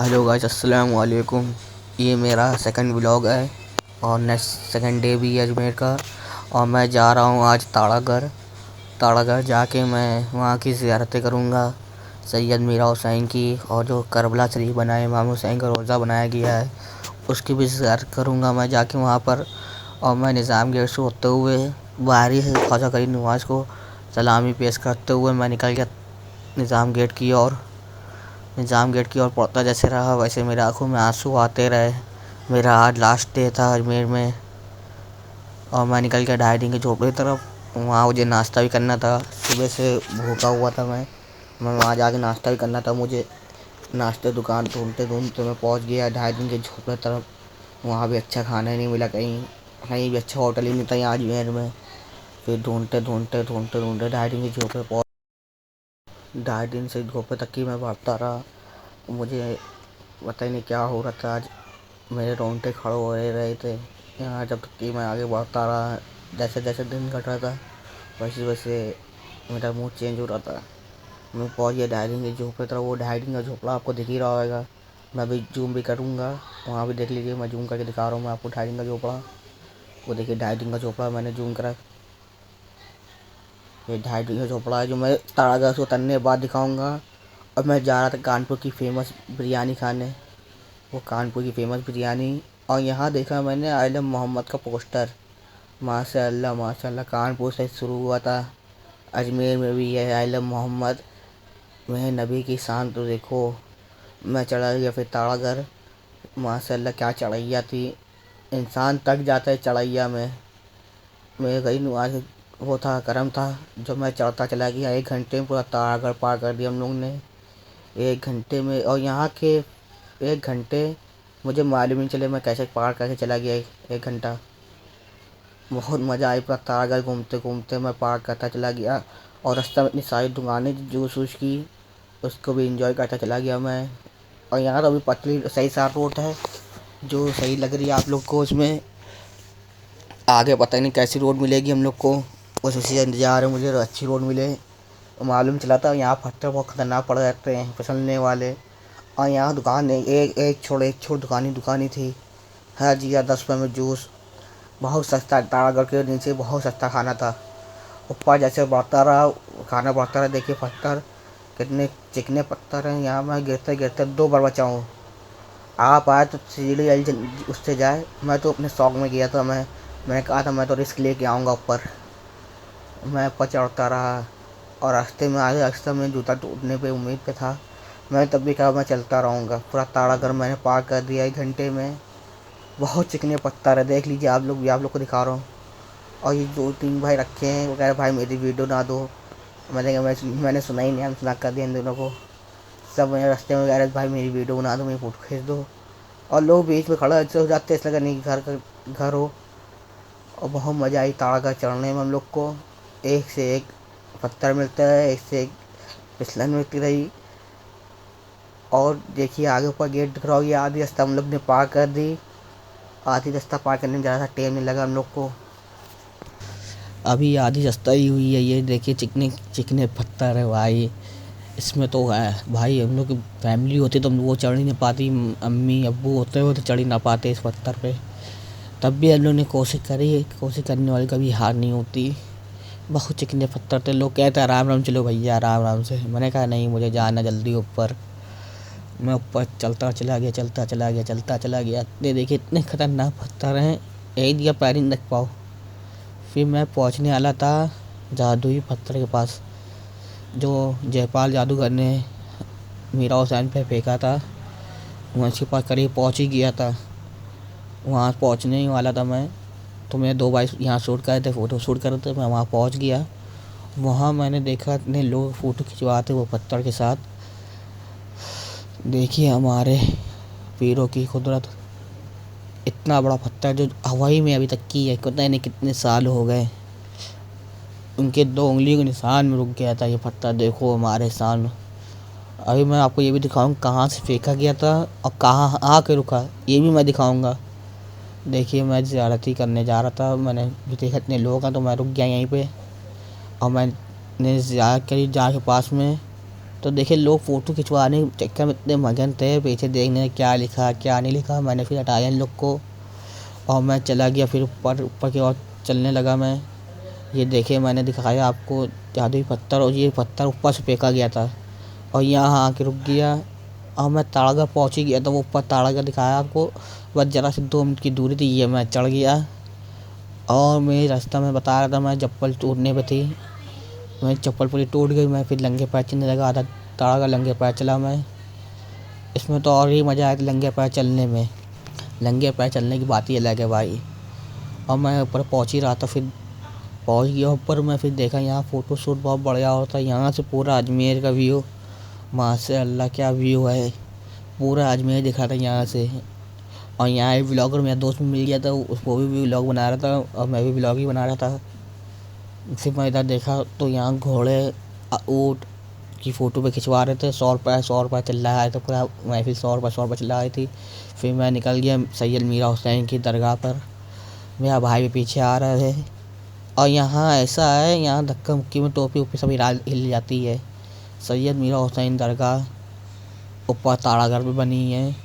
Hello guys, अस्सलाम वालेकुम। ये मेरा सेकंड व्लॉग है और नेक्स्ट सेकंड डे भी है अजमेर का। और मैं जा रहा हूँ आज ताड़ागढ़ जाके मैं वहाँ की ज़ियारतें करूँगा। सैयद मीरा हुसैन की और जो करबला शरीफ बना है, इमाम हुसैन का रोज़ा बनाया गया है, उसकी भी ज़ियारत करूँगा मैं जाके वहाँ पर। और मैं निज़ाम गेट से होते हुए बाहरी से ख्वाजा गरीब नवाज़ को सलामी पेश करते हुए मैं निकल गया निज़ाम गेट की ओर पड़ता जैसे रहा, वैसे मेरी आंखों में आंसू आते रहे। मेरा आज लास्ट डे था अजमेर में और मैं निकल गया डाइनिंग के झोपड़े की तरफ। वहाँ मुझे नाश्ता भी करना था, सुबह से भूखा हुआ था मैं वहाँ जाके नाश्ता भी करना था मुझे। नाश्ते दुकान ढूंढते ढूंढते मैं पहुँच गया डाइनिंग के झोपड़े तरफ। वहाँ भी अच्छा खाना ही नहीं मिला, कहीं कहीं भी अच्छा होटल ही नहीं था यहाँ अजमेर में। फिर ढूंढते ढूंढते ढूंढते ढूंढते डाइनिंग के झोपड़े पहुँच, डाइनिंग से झोपड़े तक ही मैं बढ़ता रहा। मुझे पता ही नहीं क्या हो रहा था आज, मेरे रोंगटे खड़े हो रहे थे यहाँ जब तक कि मैं आगे बढ़ता रहा। जैसे जैसे दिन घट रहा था वैसे वैसे मेरा मूड चेंज हो रहा था। मैं पहुँच गया डाइनिंग के झोपड़े तरफ। वो डाइनिंग का झोपड़ा आपको दिख ही रहा होगा, मैं अभी जूम भी करूँगा, वहाँ भी देख लीजिए। मैं जूम करके दिखा रहा हूँ मैं आपको डाइनिंग का झोपड़ा। वो देखिए डाइनिंग का झोपड़ा मैंने जूम करा। ये डाइनिंग का झोपड़ा है जो मैं ताड़ागढ़ से उतरने के बाद दिखाऊँगा। और मैं जा रहा था कानपुर की फ़ेमस बिरयानी खाने, वो कानपुर की फ़ेमस बिरयानी। और यहाँ देखा मैंने आलम मोहम्मद का पोस्टर। माशाअल्लाह माशाअल्लाह, कानपुर से शुरू हुआ था, अजमेर में भी है आलम मोहम्मद। वह नबी की शान तो देखो। मैं चढ़ा गया फिर ताड़ागढ़। माशाअल्लाह क्या चढ़ैया थी, इंसान थक जाता है चढ़ैया में। मेरे गई आज वो था करम था जो मैं चढ़ता चला गया। 1 घंटे में पूरा ताड़ागढ़ पार कर दिया हम लोग ने, 1 घंटे में। और यहाँ के 1 घंटे मुझे मालूम नहीं चले मैं कैसे पार करके चला गया। 1 घंटा बहुत मज़ा आई, पूरा ताड़ागढ़ घूमते घूमते मैं पार करता चला गया। और रास्ता में इतनी सारी दुकानें जूस वूस की, उसको भी इंजॉय करता चला गया मैं। और यहाँ तो अभी पतली सही साफ रोड है जो सही लग रही है आप लोग को। उसमें आगे पता नहीं कैसी रोड मिलेगी हम लोग को, बस उसी का इंतजार है मुझे, अच्छी रोड मिले। मालूम चला था यहाँ पत्थर बहुत खतरनाक पड़ जाते हैं फिसलने वाले। और यहाँ दुकान नहीं, एक छोड़ दुकान ही थी। हर चीज़ 10 रुपये में जूस, बहुत सस्ता। ताड़ागढ़ के नीचे बहुत सस्ता खाना था। ऊपर जैसे बढ़ता रहा खाना बढ़ता रहा, देखिए पत्थर कितने चिकने पत्थर हैं। यहाँ मैं गिरते गिरते 2 बार बचा हूँ। आप आए तो सीढ़ी उससे जाए, मैं तो अपने शौक में गया था। मैंने कहा था मैं तो रिस्क लेके आऊँगा ऊपर। मैं ऊपर चढ़ता रहा और रास्ते में आगे रास्ते में जूता टूटने पे उम्मीद पे था। मैं तब भी कहा मैं चलता रहूँगा। पूरा ताड़ागढ़ मैंने पार कर दिया 1 घंटे में। बहुत चिकने पत्थर है, देख लीजिए आप लोग भी, आप लोग को दिखा रहा हूँ। और ये 2-3 भाई रखे हैं, वो कह रहे भाई मेरी वीडियो ना दो। मैंने सुना ही नहीं, हम सुना कर दिया इन दोनों को। सब मेरे रास्ते में कह रहे भाई मेरी वीडियो बना दो, मेरी फ़ोटो खींच दो। और लोग बीच में खड़ा हो जाते हैं, इसलिए नहीं घर हो। और बहुत मज़ा आई ताड़ागढ़ चढ़ने में हम लोग को। एक से एक पत्थर मिलता है, एक से एक फिसलन मिलती रही। और देखिए आगे ऊपर गेट दिख रहा हो, ये आधी रास्ता हम लोग ने पार कर दी। आधी रास्ता पार करने में ज़्यादा टाइम नहीं लगा हम लोग को, अभी आधी रास्ता ही हुई है। ये देखिए चिकने चिकने पत्थर है भाई। इसमें तो है भाई, हम लोग की फैमिली होती तो वो चढ़ ही नहीं पाती, अम्मी अब्बू होते हुए तो चढ़ ही ना पाते इस पत्थर पे। तब भी हम लोग ने कोशिश करी, कोशिश करने वाली कभी हार नहीं होती। बहुत चिकने पत्थर थे, लोग कहते आराम आराम चलो भैया आराम आराम से। मैंने कहा नहीं, मुझे जाना जल्दी ऊपर। मैं ऊपर चलता चला गया। ये देखिए इतने खतरनाक पत्थर हैं, एक दिया पैर ही नहीं रख पाओ। फिर मैं पहुंचने वाला था जादुई पत्थर के पास, जो जयपाल जादूगर ने मीरा हुसैन पे फेंका था। मैं उसके पास करीब पहुंच ही गया था, वहाँ पहुंचने ही वाला था मैं। तो मेरे 2 भाई यहाँ शूट कर रहे थे, फ़ोटो शूट कर रहे थे। मैं वहाँ पहुँच गया। वहाँ मैंने देखा इतने लोग फ़ोटो खिंचवाते वो पत्थर के साथ। देखिए हमारे पीरों की कुदरत, इतना बड़ा पत्थर जो हवाई में अभी तक की है, पता नहीं कितने साल हो गए। उनके 2 उंगली के निशान में रुक गया था ये पत्थर, देखो हमारे सामने। अभी मैं आपको ये भी दिखाऊंगा कहाँ से फेंका गया था और कहाँ आके रुका, ये भी मैं दिखाऊंगा। देखिए मैं ज़ियारत ही करने जा रहा था, मैंने भी देखा इतने लोग हैं तो मैं रुक गया यहीं पे। और मैंने ज़ियारत करी जाके पास में। तो देखिए लोग फ़ोटो खिंचवाने के चक्कर में इतने मगन थे, पीछे देखने क्या लिखा क्या नहीं लिखा। मैंने फिर हटाया इन लोग को और मैं चला गया फिर ऊपर ऊपर की ओर चलने लगा मैं। ये देखिए मैंने दिखाया आपको जादुई पत्थर, और ये पत्थर ऊपर से फेंका गया था और यहाँ आके रुक गया और मैं ताड़ागढ़ पहुँच ही गया था। वो ऊपर ताड़ागढ़ दिखाया आपको, बस ज़रा सी 2 मिनट की दूरी थी, ये मैं चढ़ गया और मेरे रास्ता में बता रहा था मैं चप्पल टूटने पे थी। मेरी चप्पल पूरी टूट गई, मैं फिर नंगे पैर चलने लगा। आधा ताड़ागढ़ नंगे पैर चला मैं। इसमें तो और ही मज़ा आया था नंगे पैर चलने में। नंगे पैर चलने की बात ही अलग है भाई। और मैं ऊपर पहुँच ही रहा था, फिर पहुँच गया ऊपर। मैं फिर देखा यहाँ फ़ोटो शूट बहुत बढ़िया होता है। यहाँ से पूरा अजमेर का व्यू, माशाअल्लाह क्या व्यू है, पूरा अजमेर दिखा था यहाँ से। और यहाँ एक व्लॉगर मेरा दोस्त मिल गया था, वो भी व्लॉग बना रहा था और मैं भी व्लॉग ही बना रहा था। फिर मैं इधर देखा तो यहाँ घोड़े ऊँट की फ़ोटो पे खिंचवा रहे थे। 100 रुपये चिल्ला रहे थे, पूरा महफिल 100 रुपये चिल्ला रही थी। फिर मैं निकल गया सैयद मीरा हुसैन की दरगाह पर। मेरा भाई भी पीछे आ रहे थे। और यहाँ ऐसा है, यहाँ धक्का मुक्की में टोपी वोपी सब हिल जाती है। सैयद मीरा हुसैन दरगाह ऊपर ताड़ागढ़ में बनी है।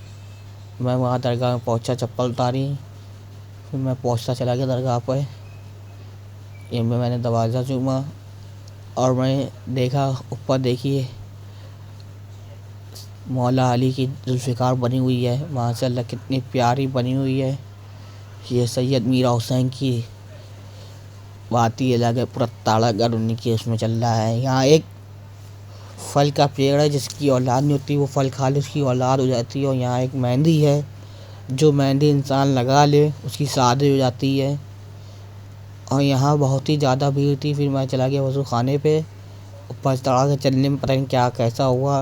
मैं वहाँ दरगाह में पहुँचा, चप्पल उतारी, फिर मैं पहुँचता चला गया दरगाह पर। इनमें मैंने दरवाज़ा चूमा और मैं देखा ऊपर, देखिए मौला अली की जुल्फ़िकार बनी हुई है, माशाअल्लाह कितनी प्यारी बनी हुई है। ये सैयद मीरा हुसैन की बात ही अलग है, पूरा ताड़ागढ़ उन्हीं के उसमें चल रहा है। यहाँ एक फल का पेड़ है, जिसकी औलाद नहीं होती वो फल खा ले उसकी औलाद हो जाती है। और यहाँ एक मेहंदी है, जो मेहंदी इंसान लगा ले उसकी शादी हो जाती है। और यहाँ बहुत ही ज़्यादा भीड़ थी। फिर मैं चला गया वज़ू खाने पे। ऊपर ताड़ागढ़ चलने में पता नहीं क्या कैसा हुआ,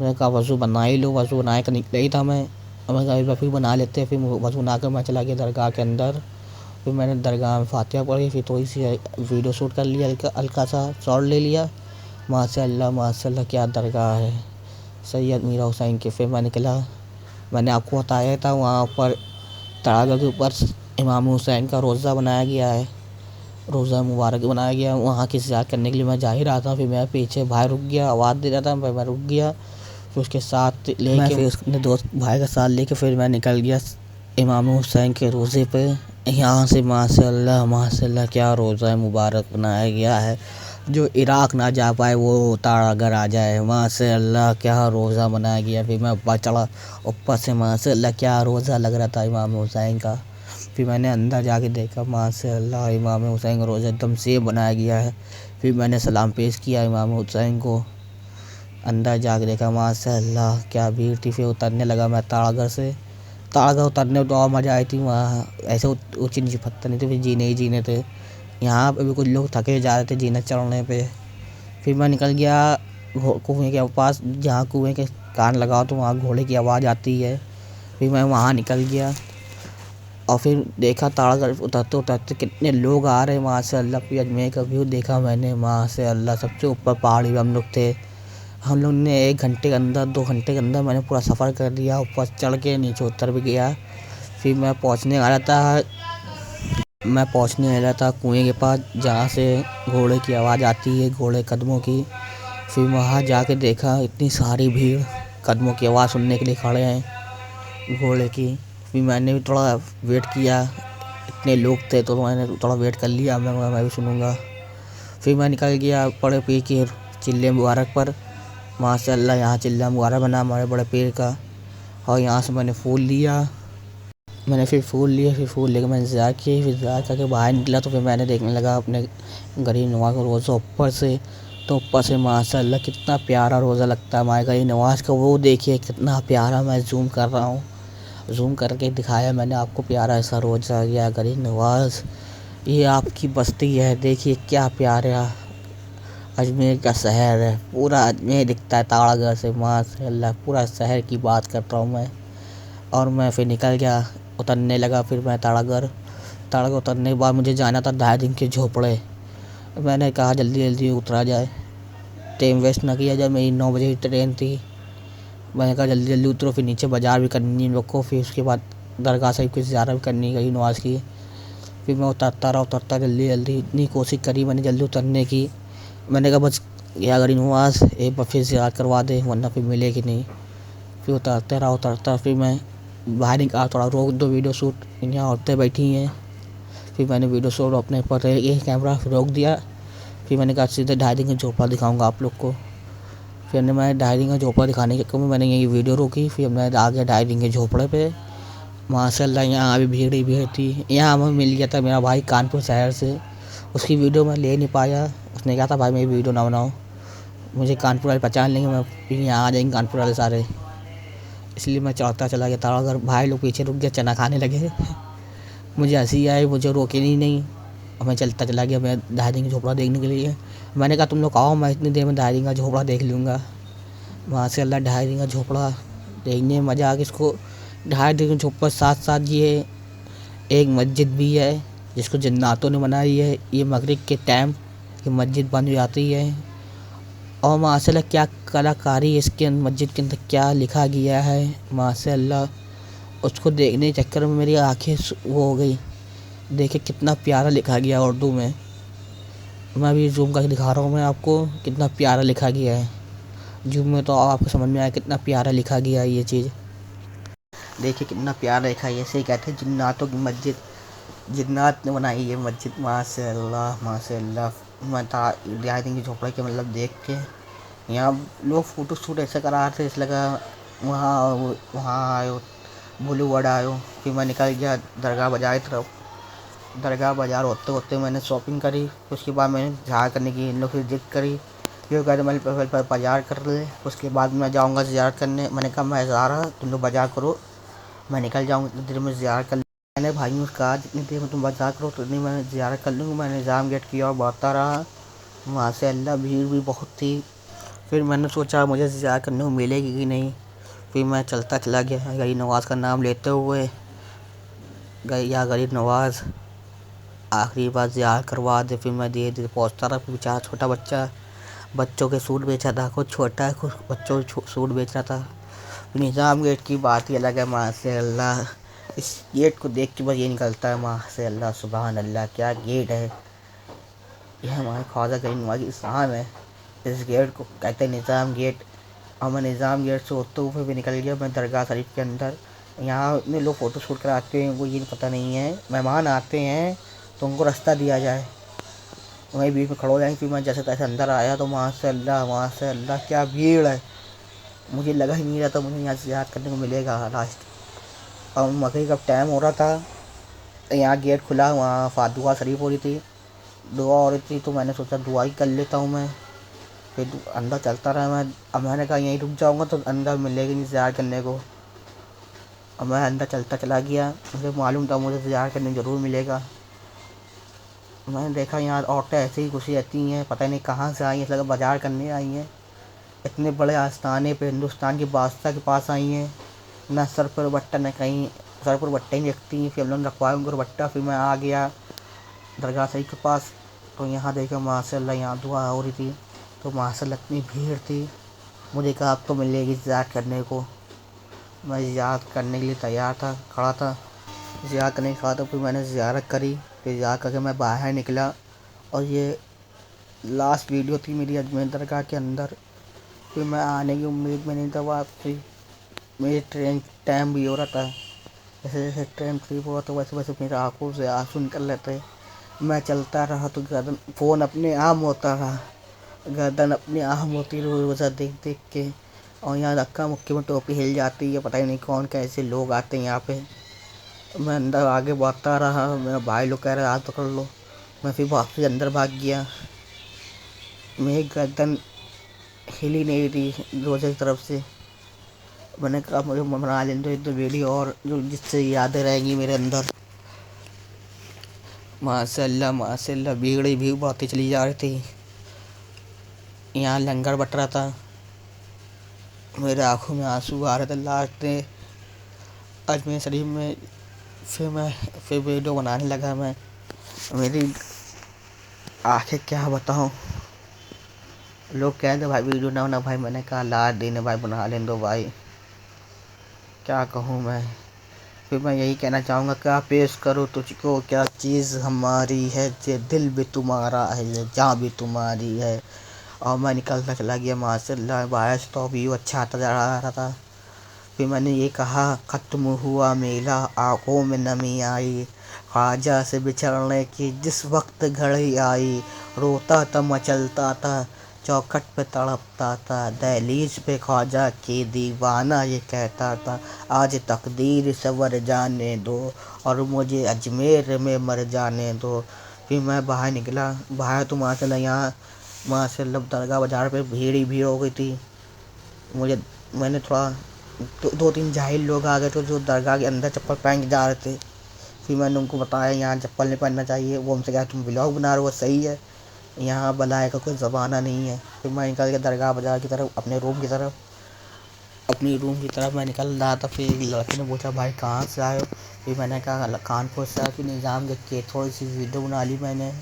मैंने कहा वज़ू बना ही लो। वज़ू बनाए का निकला ही था मैं, और मैं कहा एक बार फिर बना लेते हैं। फिर वज़ू बना कर मैं चला गया दरगाह के अंदर। फिर मैंने दरगाह में फातिहा पढ़ी, फिर थोड़ी सी वीडियो शूट कर लिया, हल्का सा शॉट ले लिया। माशाअल्लाह क्या दरगाह है सैयद मीरा हुसैन की। फिर मैं निकला, मैंने आपको बताया था वहाँ पर ताड़ागढ़ के ऊपर इमाम हुसैन का रोज़ा बनाया गया है, रोज़ा मुबारक बनाया गया है। वहाँ की ज़ियारत करने के लिए मैं जा ही रहा था, फिर मेरे पीछे भाई रुक गया, आवाज़ दे रहा था, मैं रुक गया। फिर उसके साथ लेके फिर उसने दोस्त भाई का साथ लेके फिर मैं निकल गया इमाम हुसैन के रोज़े पे। यहाँ से माशाअल्लाह क्या रोज़ा है मुबारक बनाया गया है। जो इराक़ ना जा पाए वो ताड़ागढ़ आ जाए, माशाअल्लाह क्या रोज़ा बनाया गया। फिर मैं ऊपर चढ़ा, ऊपर से माशाअल्लाह क्या रोज़ा लग रहा था इमाम हुसैन का। फिर मैंने अंदर जाके देखा, माशाअल्लाह इमाम हुसैन का रोज़ा एकदम सेम बनाया गया है। फिर मैंने सलाम पेश किया इमाम हुसैन को। अंदर जाके देखा, माशाअल्लाह क्या भीड़ थी। फिर उतरने लगा मैं ताड़ागढ़ से। ताड़ागढ़ उतरने में तो और मज़ा आई थी। वहाँ ऐसे ऊँचे नीचे पत्थर नहीं थे, फिर जीने ही जीने थे। यहाँ पे भी कुछ लोग थके जा रहे थे जीने चढ़ने पे। फिर मैं निकल गया कुएँ के पास, जहाँ कुएँ के कान लगाओ तो वहाँ घोड़े की आवाज़ आती है। फिर मैं वहाँ निकल गया और फिर देखा ताड़ागढ़ उतरते उतरते कितने लोग आ रहे हैं, माशाअल्लाह। फिर अजमेर का व्यू देखा मैंने, माशाअल्लाह सबसे ऊपर पहाड़ी पे हम लोग थे। हम लोग ने 1 घंटे के अंदर 2 घंटे के अंदर मैंने पूरा सफ़र कर दिया। ऊपर चढ़ के नीचे उतर भी गया। फिर मैं पहुँचने वाला था कुएँ के पास, जहाँ से घोड़े की आवाज़ आती है, घोड़े कदमों की। फिर वहाँ जाके देखा इतनी सारी भीड़ कदमों की आवाज़ सुनने के लिए खड़े हैं घोड़े की। फिर मैंने भी थोड़ा वेट किया, इतने लोग थे तो मैंने थोड़ा वेट कर लिया, मैं भी सुनूँगा। फिर मैं निकल गया बड़े पीर के चिल्ले मुबारक पर, माशाअल्लाह यहाँ चिल्ला मुबारक बना हमारे बड़े पीर का। और यहाँ से मैंने फूल लिया, फिर फूल लेकर मैंने इंतज़ार किया। फिर इंतज़ार करके बाहर निकला तो फिर मैंने देखने लगा अपने गरीब नवाज़ का रोज़ा ऊपर से। तो ऊपर से माशाअल्लाह कितना प्यारा रोज़ा लगता है हमारे गरीब नवाज़ का। वो देखिए कितना प्यारा, मैं जूम कर रहा हूँ, जूम करके दिखाया मैंने आपको, प्यारा ऐसा रोज़ा गया गरीब नवाज़। ये आपकी बस्ती है, देखिए क्या प्यारा अजमेर का शहर है, पूरा अजमेर दिखता है ताड़ागढ़ से, माशाअल्लाह पूरा शहर की बात कर रहा हूँ मैं। और मैं फिर निकल गया, उतरने लगा। फिर मैं ताड़ागढ़ उतरने के बाद मुझे जाना था 2.5 दिन के झोपड़े। मैंने कहा जल्दी जल्दी उतरा जाए, टाइम वेस्ट ना किया जाए। मेरी 9 बजे की ट्रेन थी। मैंने कहा जल्दी जल्दी उतरो। फिर नीचे बाज़ार भी करनी इन लोग को, फिर उसके बाद दरगाह साहिब की ज़ियारत भी करनी गई नवाज़ की। फिर मैं उतरता जल्दी जल्दी, इतनी कोशिश करी मैंने जल्दी उतरने की। मैंने कहा बस या गरीब नवाज एक बार फिर से याद करवा दे वरना फिर मिलेगी नहीं। फिर उतरता फिर मैं बाहर निकाला, थोड़ा रोक दो वीडियो शूट, यहाँ औरतें बैठी हैं। फिर मैंने वीडियो शूट अपने पर ये कैमरा रोक दिया। फिर मैंने कहा सीधे 2.5 दिन का झोपड़ा दिखाऊंगा आप लोग को। फिर मैं 2.5 दिन का झोपड़ा दिखाने के चक्कर में मैंने यही वीडियो रोकी। फिर मैं आ गया 2.5 दिन के झोपड़े पे। माशाल्लाह यहाँ अभी भीड़ ही भीड़ थी। यहाँ हमें मिल गया था मेरा भाई कानपुर शहर से, उसकी वीडियो मैं ले नहीं पाया। उसने कहा था भाई मेरी वीडियो ना बनाओ, मुझे कानपुर वाले पहचान लेंगे, मैं फिर यहाँ आ जाएंगे कानपुर वाले सारे, इसलिए मैं चढ़ता चला गया था। अगर भाई लोग पीछे रुक गया, चना खाने लगे। मुझे हंसी आई, मुझे रोके नहीं और मैं चलता चला गया मैं 2.5 दिन का झोपड़ा देखने के लिए। मैंने कहा तुम लोग आओ, मैं इतनी देर में 2.5 दिन का झोपड़ा देख लूँगा। माशाल्लाह 2.5 दिन का झोपड़ा देखने में मज़ा आ गया। इसको 2.5 दिन का झोपड़ा साथ साथ ये एक मस्जिद भी है जिसको जन्नातों ने बनाई है। ये मगरिब के टाइम ये मस्जिद बन जाती है और माशाल्लाह क्या कलाकारी है इसके मस्जिद के अंदर, क्या लिखा गया है माशाल्लाह। उसको देखने के चक्कर में मेरी आंखें वो हो गई। देखिए कितना प्यारा लिखा गया उर्दू में। मैं अभी जूम करके दिखा रहा हूँ मैं आपको, कितना प्यारा लिखा गया है। जूम में तो आपको समझ में आया कितना प्यारा लिखा गया है ये चीज़। देखिए कितना प्यारा लिखा है। ऐसे ही कहते हैं जिन्नातों की मस्जिद, जिन्नात ने बनाई ये मस्जिद। माशाल्लाह माशाल्लाह। मैं था 2.5 दिन के झोपड़े के मतलब देख के यहाँ लोग फ़ोटो शूट ऐसे करा रहे थे, इसलिए लगा वहाँ वहाँ आयो बॉलीवुड आयो। फिर मैं निकल गया दरगाह बाज़ार की तरफ। दरगाह बाज़ार होते होते मैंने शॉपिंग करी। उसके बाद मैंने ज़्यारत करने की इन लोग से ज़िद करी, फिर कहते मैंने बाज़ार कर ले, उसके बाद मैं जाऊँगा ज़ियारत करने। मैंने कहा मैं जा रहा, तुम लोग बाज़ार करो, मैं निकल जाऊँगा इतनी देर में ज़ियारत कर। मैंने भाइयों से कहा जितनी देर में तुम बाज़ार करो तो इतनी मैं ज़ियारत कर लूँगा। मैं निज़ाम गेट की ओर बढ़ता रहा। माशाल्लाह भीड़ भी बहुत थी। फिर मैंने सोचा मुझे ज़ियारत करने को मिलेगी कि नहीं। फिर मैं चलता चला गया गरीब नवाज़ का नाम लेते हुए। या गरीब नवाज़ आखिरी बार ज़ियारत करवा दे। फिर मैं धीरे धीरे पहुँचता रहा। फिर बेचारा छोटा बच्चा बच्चों के सूट बेच रहा था, कुछ छोटा है कुछ बच्चों के सूट बेच रहा था। निज़ाम गेट की बात ही अलग है माशाल्लाह। इस गेट को देख के बस ये निकलता है माशाल्लाह सुभान अल्लाह, क्या गेट है। यह हमारे ख्वाजा गरीब नवाज़ की शान है। इस गेट को कहते हैं निज़ाम गेट। और मैं निज़ाम गेट से होते हुए भी निकल गया मैं दरगाह शरीफ के अंदर। यहाँ इतने लोग फ़ोटो शूट कराते हैं, उनको ये पता नहीं है मेहमान आते हैं तो उनको रास्ता दिया जाए, वहीं बीच में खड़े हो जाएंगे। फिर मैं जैसे तैसे अंदर आया तो माशाल्लाह माशाल्लाह क्या भीड़ है। मुझे लगा ही नहीं रहा था मुझे यहाँ से याद करने को मिलेगा लास्ट। और मगरिब का टाइम हो रहा था, यहाँ गेट खुला, वहाँ दुआ शरीफ हो रही थी, दुआ हो रही थी तो मैंने सोचा दुआ ही कर लेता हूँ मैं। फिर अंदर चलता रहा मैं। अब मैंने कहा यहीं रुक जाऊँगा तो अंदर मिलेगी नहीं ज़ियारत करने को। अब मैं अंदर चलता चला गया, मुझे मालूम था मुझे ज़ियारत करने ज़रूर मिलेगा। मैंने देखा यहाँ औरतें ऐसे ही घुसी रहती हैं, पता नहीं कहाँ से आई हैं, लगा बाज़ार करने आई हैं। इतने बड़े आस्थाने पे हिंदुस्तान के बादशाह के पास आई हैं, ना सर पर बट्टा न कहीं, सर पर बट्टा ही रखती हैं। फिर हम लोग रखवाए उनको बट्टा। फिर मैं आ गया दरगाह शरीफ के पास तो यहाँ देखा माशाल्लाह यहाँ दुआ हो रही थी तो माशाल्लाह इतनी भीड़ थी। मुझे कहा अब तो मिलेगी ज़ियारत करने को। मैं ज़ियारत करने के लिए तैयार था, खड़ा था। ज़ियारत करने के बाद तो फिर मैंने ज़ियारत करी। फिर ज़ियारत करके मैं बाहर निकला और ये लास्ट वीडियो थी मेरी अजमेर दरगाह के अंदर। फिर मैं आने की उम्मीद में नहीं था वापसी। मेरी ट्रेन टाइम भी हो रहा था, जैसे जैसे ट्रेन ट्रिप हुआ तो वैसे वैसे मेरी आंखों से आंसू निकल रहे थे। मैं चलता रहा तो गर्दन फ़ोन अपने आप होता रहा, गर्दन अपने आप होती रही रोज़ा देख देख के। और यहाँ धक्का मुक्की में टोपी हिल जाती है, पता ही नहीं कौन कैसे लोग आते हैं यहाँ पे। मैं अंदर आगे बढ़ता रहा, मेरा भाई लोग कह रहे हाथ पकड़ लो। मैं फिर वापस अंदर भाग गया। मेरी गर्दन हिली नहीं रही रोज़े की तरफ से। मैंने कहा मुझे बना लेने दो एक दो वीडियो और जो जिससे यादें रहेंगी मेरे अंदर। माशाल्लाह माशाल्लाह भीड़ ही भीड़ बढ़ती चली जा रही थी। यहाँ लंगर बट रहा था, मेरे आँखों में आंसू आ रहे थे। लास्ट में अजमेर शरीफ में फिर वीडियो बनाने लगा मैं। मेरी आंखें क्या बताऊँ, लोग कह दे भाई वीडियो ना बना भाई। मैंने कहा लास्ट दिन है भाई, बना लेने दो भाई, क्या कहूँ मैं। फिर मैं यही कहना चाहूँगा क्या पेश करूँ तुझको, क्या चीज़ हमारी है, ये दिल भी तुम्हारा है, ये जान भी तुम्हारी है। और मैं निकलता चला गया माशाल्लाह बाहर से, तो व्यू अच्छा आता जा रहा था। फिर मैंने ये कहा, ख़त्म हुआ मेला, आंखों में नमी आई, ख्वाजा से बिछड़ने की जिस वक्त घड़ी आई, रोता था मचलता था, चौखट पे तड़पता था, दहलीज पे ख्वाजा के दीवाना ये कहता था, आज तकदीर सवर जाने दो और मुझे अजमेर में मर जाने दो। फिर मैं बाहर निकला, बाहर तो माशाल्लाह यहाँ माशाल्लाह दरगाह बाज़ार पे भीड़ ही भीड़ हो गई थी। मुझे मैंने थोड़ा दो तीन जाहिल लोग आ गए थे जो दरगाह के अंदर चप्पल पहन के जा रहे थे। फिर मैंने उनको बताया यहाँ चप्पल नहीं पहनना चाहिए। वो हमसे कहा, तुम व्लॉग बना रहे हो, सही है, यहाँ भलाई का कोई ज़माना नहीं है। फिर मैं निकल गया दरगाह बाज़ार की तरफ, अपनी रूम की तरफ मैं निकल रहा था। फिर लड़के ने पूछा, भाई कहाँ से आए हो? फिर मैंने कहा कानपुर से। फिर निज़ाम देख के थोड़ी सी वीडियो बना ली मैंने।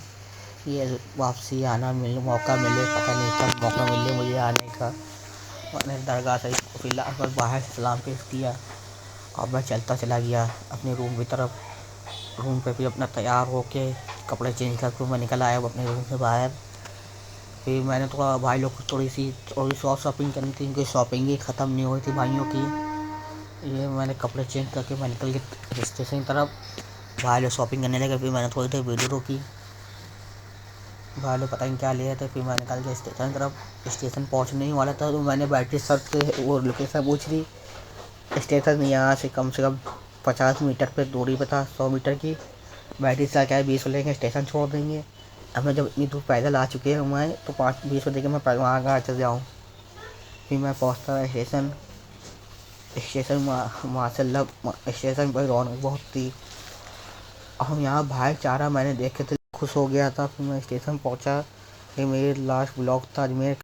ये वापसी आना मिले, मौका मिले, पता नहीं कब मौका मिले मुझे आने का। मैंने दरगाह से फिलहाल बस बाहर से सलाम पेश किया और मैं चलता चला गया अपने रूम की तरफ। रूम पे भी अपना तैयार होके कपड़े चेंज करके मैं निकल आया अपने रूम से बाहर। फिर मैंने थोड़ा भाई लोग को थोड़ी और शॉपिंग करनी थी, उनकी शॉपिंग ही ख़त्म नहीं हुई थी भाइयों की। ये मैंने कपड़े चेंज करके मैं निकल गया स्टेशन की तरफ। भाई लोग शॉपिंग करने लगे, फिर मैंने थोड़ी देर वीडियो रोकी। भाई लोग पता नहीं क्या ले रहे थे। फिर मैं निकल गया स्टेशन की तरफ। स्टेशन पहुँचने ही वाला था तो मैंने बैटरी सर से वो लोकेशन पूछ ली। स्टेशन यहाँ से कम 50 मीटर पे दूरी पे था, 100 मीटर की। बैटरी सर क्या है 20 लेंगे, स्टेशन छोड़ देंगे। अब मैं जब इतनी दूर पैदल आ चुके हैं मैं, तो 5-20 देके मैं वहाँ कहाँ चल जाऊँ। फिर मैं पहुँचता स्टेशन। माशाल्लाह स्टेशन पर रौनक बहुत थी और यहाँ भाईचारा मैंने देखे थे, खुश हो गया था। फिर मैं स्टेशन पहुँचा। ये मेरी लास्ट ब्लॉग था अजमेर।